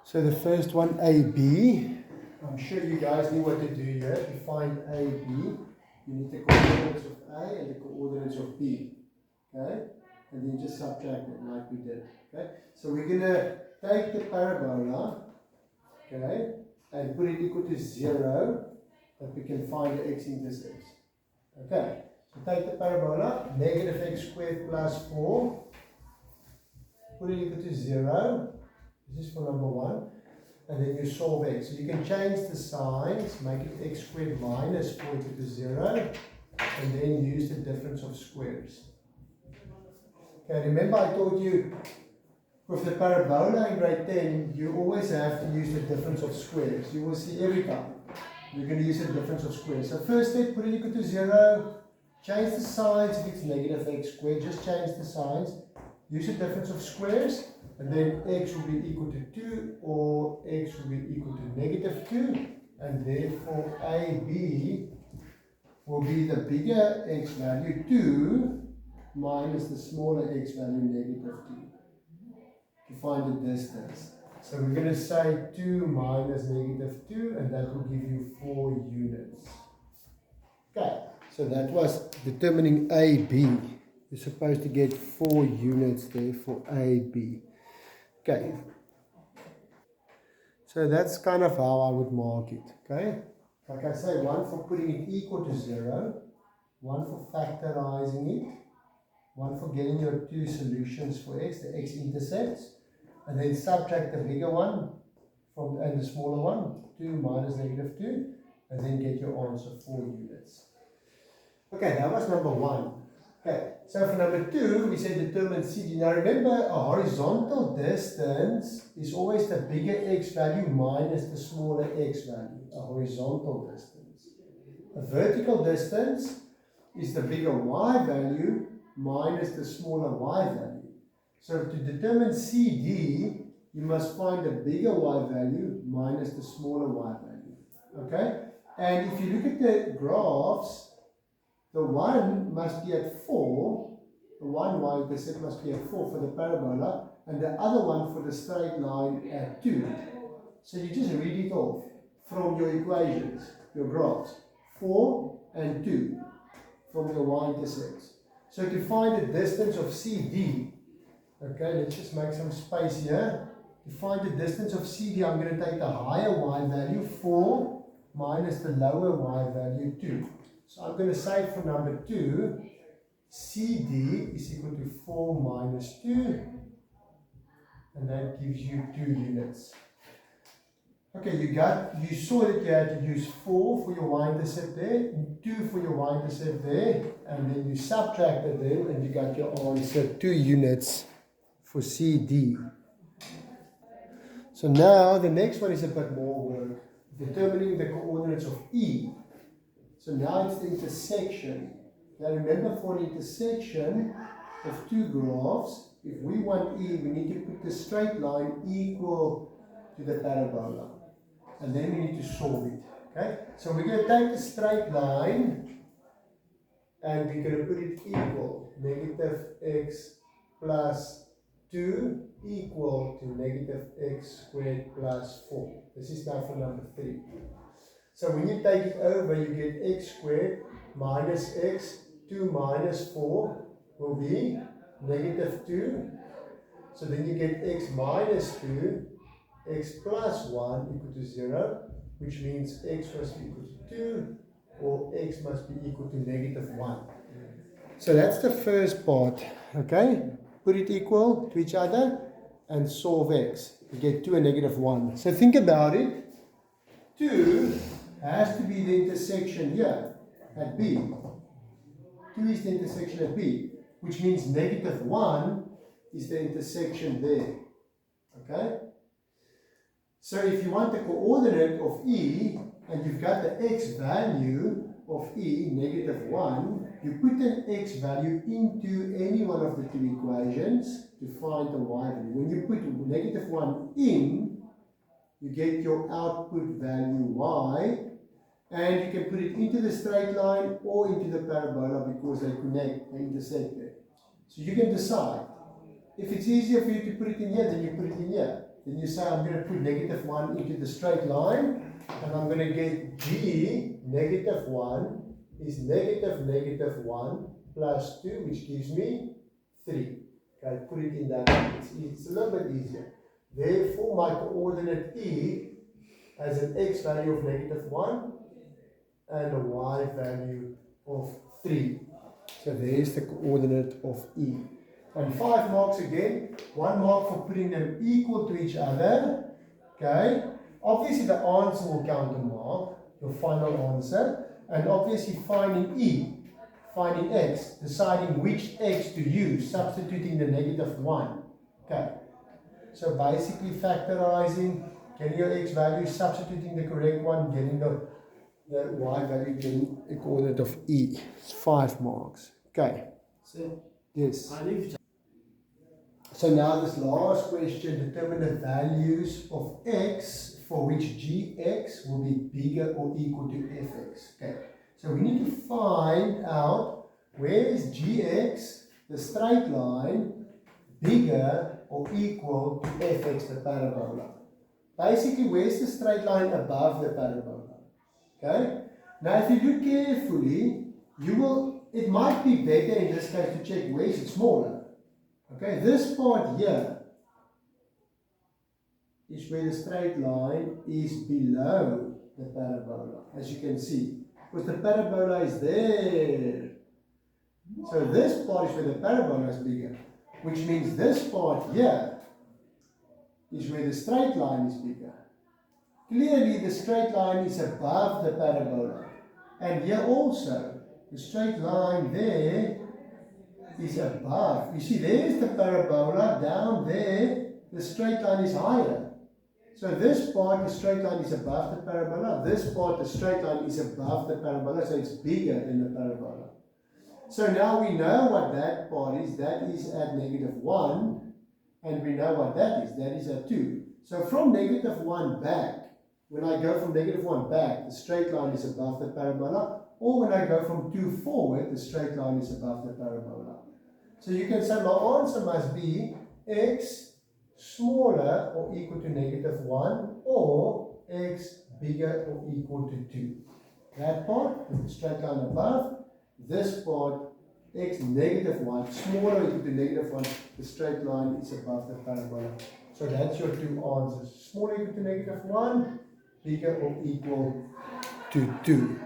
So the first one, AB. I'm sure you guys knew what to do here. To find AB, you need the coordinates of A and the coordinates of B. Okay? And then just subtract it like we did. Okay? So we're going to take the parabola, okay, and put it equal to 0, that we can find the x-intercepts. Okay? So take the parabola, negative x squared plus 4, put it equal to 0. This is for number 1. And then you solve x. So you can change the signs, make it x squared minus 4 equal to 0, and then use the difference of squares. Okay, remember I told you with the parabola in grade 10, you always have to use the difference of squares. You will see every time you're going to use the difference of squares. So first step, put it equal to 0, change the signs. If it's negative x squared, just change the signs, use the difference of squares, and then x will be equal to 2 or x will be equal to negative 2, and therefore AB will be the bigger x value 2 minus the smaller x value negative 2 to find the distance. So we're going to say 2 minus negative 2, and that will give you 4 units. Okay, so that was determining AB. You're supposed to get 4 units there for AB. Okay, so that's kind of how I would mark it, okay? Like I say, one for putting it equal to 0, one for factorizing it, one for getting your two solutions for x, the x-intercepts, and then subtract the bigger one from and the smaller one, 2 minus negative 2, and then get your answer 4 units. Okay, that was number 1. Okay, so for number 2, we said determine CD. Now remember, a horizontal distance is always the bigger x value minus the smaller x value, a horizontal distance. A vertical distance is the bigger y value minus the smaller y value. So to determine CD, you must find the bigger y value minus the smaller y value. Okay? And if you look at the graphs, the 1 must be at 4, the one y-intercept must be at 4 for the parabola, and the other one for the straight line at 2. So you just read it off from your equations, your graphs, 4 and 2 from your y-intercepts. So to find the distance of CD, okay, let's just make some space here. To find the distance of CD, I'm going to take the higher y value, 4, minus the lower y value, 2. So I'm going to say for number 2, CD is equal to 4 minus 2, and that gives you 2 units. Okay, you saw that you had to use 4 for your y-intercept there, 2 for your y-intercept there, and then you subtracted them, and you got your answer 2 units for CD. So now the next one is a bit more work, determining the coordinates of E. So now it's the intersection. Now remember, for an intersection of two graphs, if we want E, we need to put the straight line equal to the parabola. And then we need to solve it. Okay? So we're going to take the straight line and we're going to put it equal. Negative x plus 2 equal to negative x squared plus 4. This is now for number 3. So when you take it over, you get x squared minus x, 2 minus 4 will be negative 2. So then you get x minus 2, x plus 1 equal to 0, which means x must be equal to 2, or x must be equal to negative 1. So that's the first part, okay? Put it equal to each other and solve x. You get 2 and negative 1. So think about it. 2 has to be the intersection here at B. 2 is the intersection at B, which means negative 1 is the intersection there. Okay? So if you want the coordinate of E, and you've got the x value of E, negative 1, you put an x value into any one of the two equations to find the y value. When you put negative 1 in, you get your output value y, and you can put it into the straight line or into the parabola because they connect, they intersect there. So you can decide. If it's easier for you to put it in here, then you put it in here. then you say I'm going to put negative 1 into the straight line, and I'm going to get G negative 1 is negative 1 plus 2, which gives me 3. Okay, put it in that way. It's a little bit easier. Therefore, my coordinate E has an x value of negative 1 and a y value of 3. So there's the coordinate of E. And 5 marks again. 1 mark for putting them equal to each other. Okay. Obviously the answer will count a mark, your final answer. And obviously finding E, finding x, deciding which x to use, substituting the negative 1. Okay. So basically factorizing, getting your x value, substituting the correct one, getting the y value, getting the coordinate of E. It's 5 marks. Okay. So, Yes. So now this last question, determine the values of x for which gx will be bigger or equal to fx. Okay. So we need to find out where is gx, the straight line, bigger or equal to fx, the parabola. Basically, where's the straight line above the parabola? Okay. Now, if you look carefully, it might be better in this case to check where is it smaller. Okay, this part here is where the straight line is below the parabola, as you can see, because the parabola is there. So this part is where the parabola is bigger, which means this part here is where the straight line is bigger. Clearly, the straight line is above the parabola. And here also, the straight line there is above. You see, there's the parabola. Down there, the straight line is higher. So this part, the straight line is above the parabola. This part, the straight line is above the parabola. So it's bigger than the parabola. So now we know what that part is. That is at negative 1. And we know what that is. That is at 2. So from negative 1 back, when I go from negative 1 back, the straight line is above the parabola. Or when I go from 2 forward, the straight line is above the parabola. So you can say my answer must be x smaller or equal to negative 1 or x bigger or equal to 2. That part, the straight line above. This part, x negative 1, smaller or equal to negative 1, the straight line is above the parabola. So that's your two answers. Smaller or equal to negative 1, bigger or equal to 2.